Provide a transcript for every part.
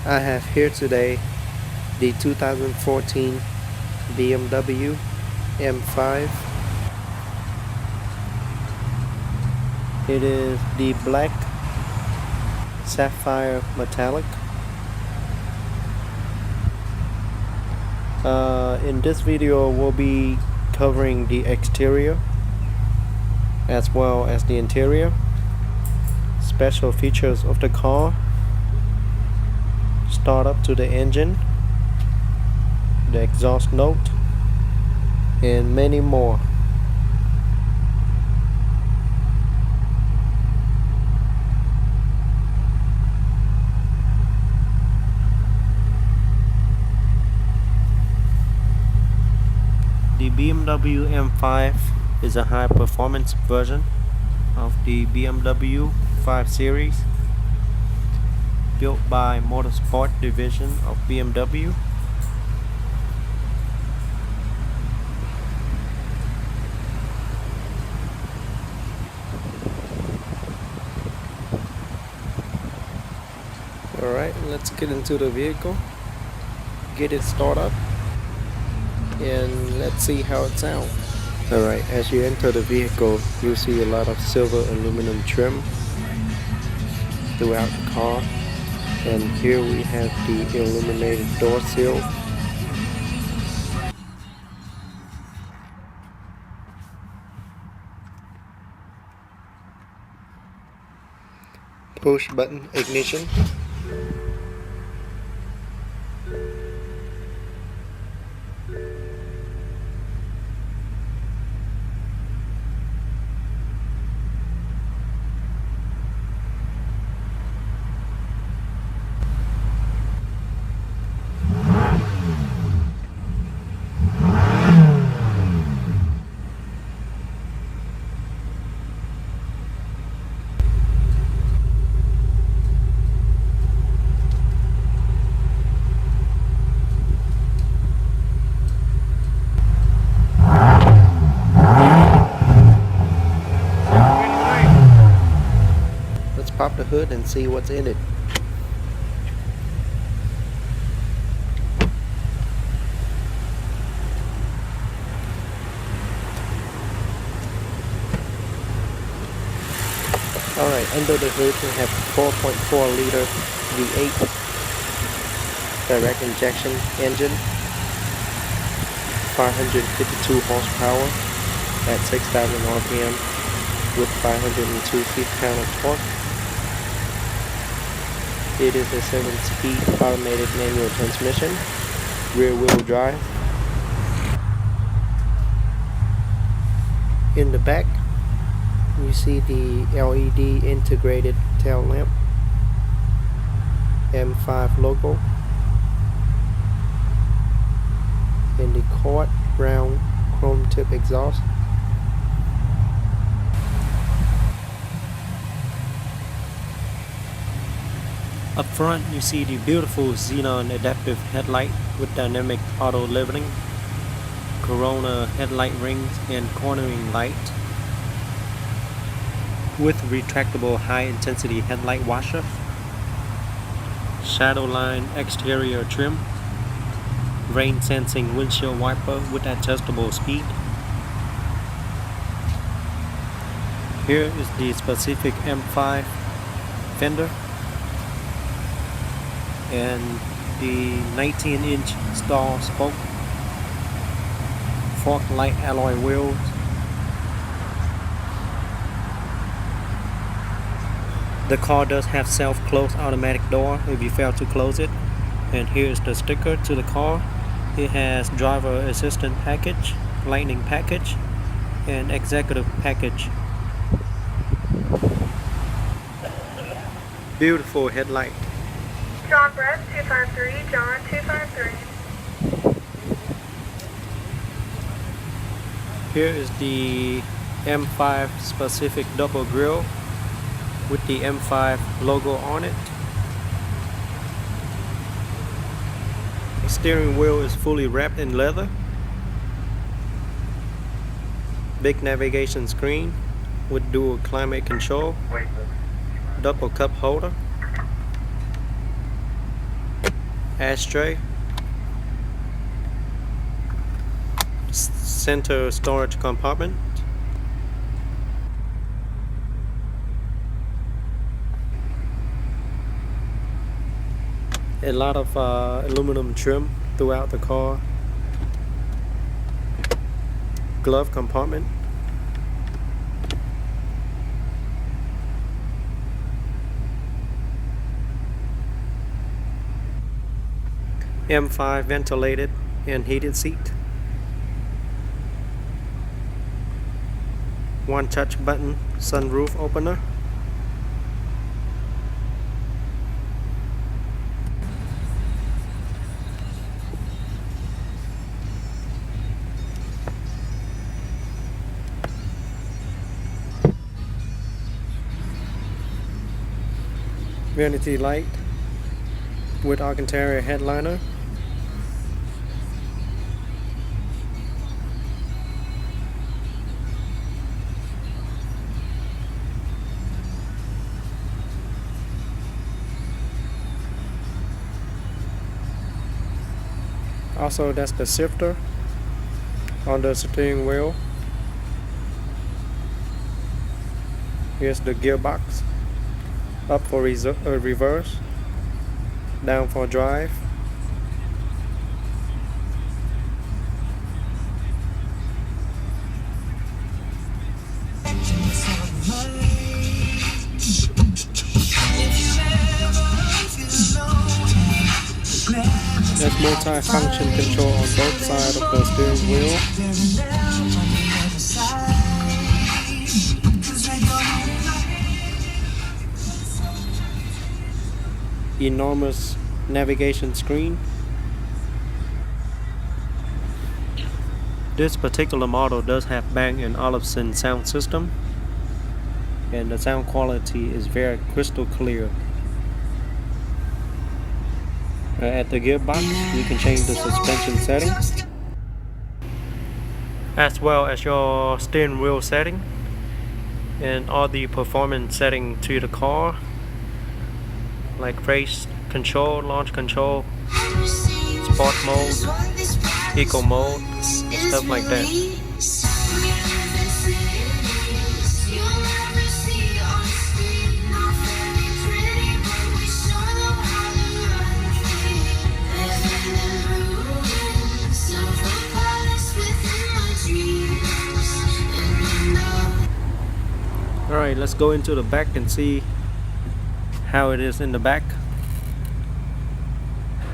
I have here today the 2014 BMW M5. It is the black sapphire metallic. In this video we'll be covering the exterior as well as the interior, special features of the car, start up to the engine, the exhaust note, and many more. The BMW M5 is a high performance version of the BMW 5 Series, built by Motorsport division of BMW. Alright, let's get into the vehicle, get it started up, and let's see how it sounds. Alright, as you enter the vehicle, you'll see a lot of silver aluminum trim throughout the car. And here we have the illuminated door sill. Push button ignition. Pop the hood and see what's in it. Alright, under the hood we have 4.4 liter V8 direct injection engine, 552 horsepower at 6,000 RPM with 502 feet-pound of torque. It is a 7-speed automated manual transmission, rear-wheel drive. In the back, you see the LED integrated tail lamp, M5 logo, and the quad round chrome tip exhaust. Up front, you see the beautiful xenon adaptive headlight with dynamic auto leveling, Corona headlight rings and cornering light, with retractable high-intensity headlight washer, shadow line exterior trim, rain-sensing windshield wiper with adjustable speed. Here is the specific M5 fender and the 19-inch star spoke, fork light alloy wheels, the car does have self-close automatic door if you fail to close it. And here's the sticker to the car. It has driver assistant package, lightning package, and executive package. Beautiful headlight. John Brett 253, John 253. Here is the M5 specific double grille with the M5 logo on it. The steering wheel is fully wrapped in leather. Big navigation screen with dual climate control, double cup holder. ashtray, center storage compartment, a lot of aluminum trim throughout the car, glove compartment, M5 ventilated and heated seat, one touch button sunroof opener, vanity light with Alcantara headliner, also that's the shifter on the steering wheel. Here's the gearbox, up for reverse, down for drive. There's multi-function control on both sides of the steering wheel. Enormous navigation screen. This particular model does have Bang & Olufsen sound system, and the sound quality is very crystal clear. At the gearbox, you can change the suspension setting, as well as your steering wheel setting and all the performance setting to the car, like race control, launch control, sport mode, eco mode, stuff like that. Alright, let's go into the back and see how it is in the back.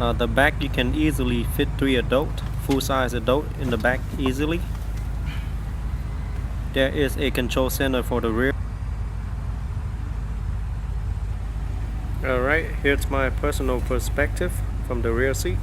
The back, you can easily fit 3 adult, full-size adult in the back easily. There is a control center for the rear. Alright, here's my personal perspective from the rear seat.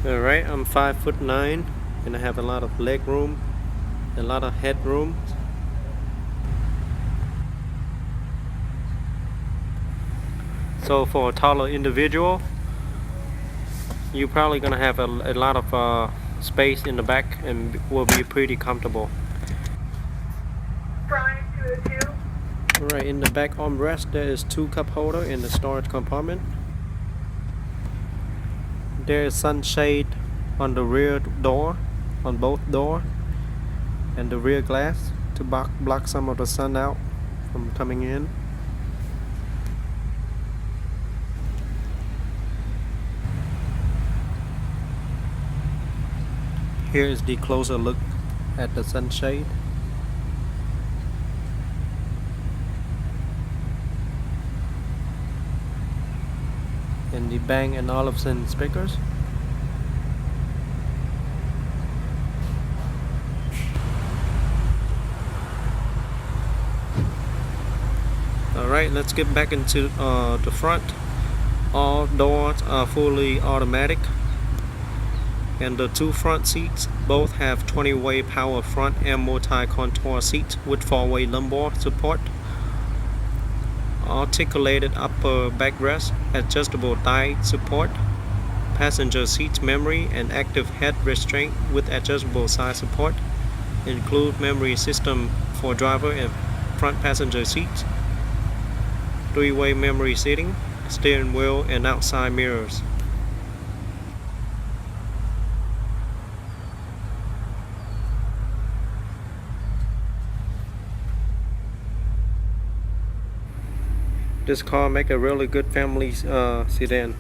Alright, I'm 5'9" and I have a lot of leg room, a lot of headroom. So for a taller individual, you're probably gonna have a lot of space in the back and will be pretty comfortable. Brian 202. Alright, in the back armrest there is 2 cup holder in the storage compartment. There is sunshade on the rear door, on both door, and the rear glass to block some of the sun out from coming in. Here is the closer look at the sunshade. And the Bang & Olufsen speakers. Alright, let's get back into the front. All doors are fully automatic, and the 2 front seats both have 20-way power front and multi-contour seats with 4-way lumbar support, articulated upper backrest, adjustable thigh support, passenger seat memory and active head restraint with adjustable side support. Include memory system for driver and front passenger seats, three-way memory seating, steering wheel and outside mirrors. This car make a really good family sedan.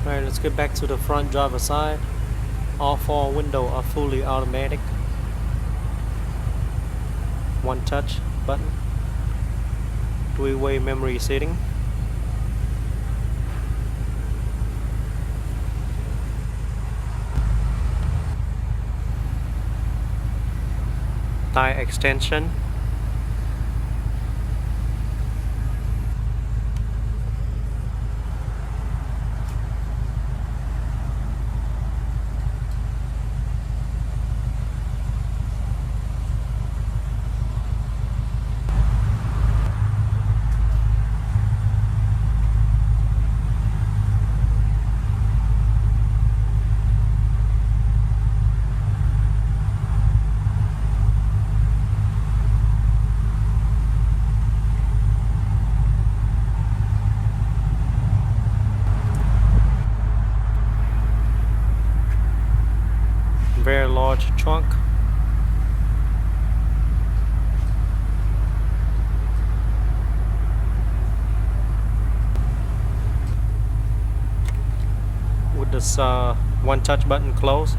Alright, let's get back to the front driver side. All four windows are fully automatic. One touch button. Three-way memory seating. Tire extension. Very large trunk. With this one touch button closed.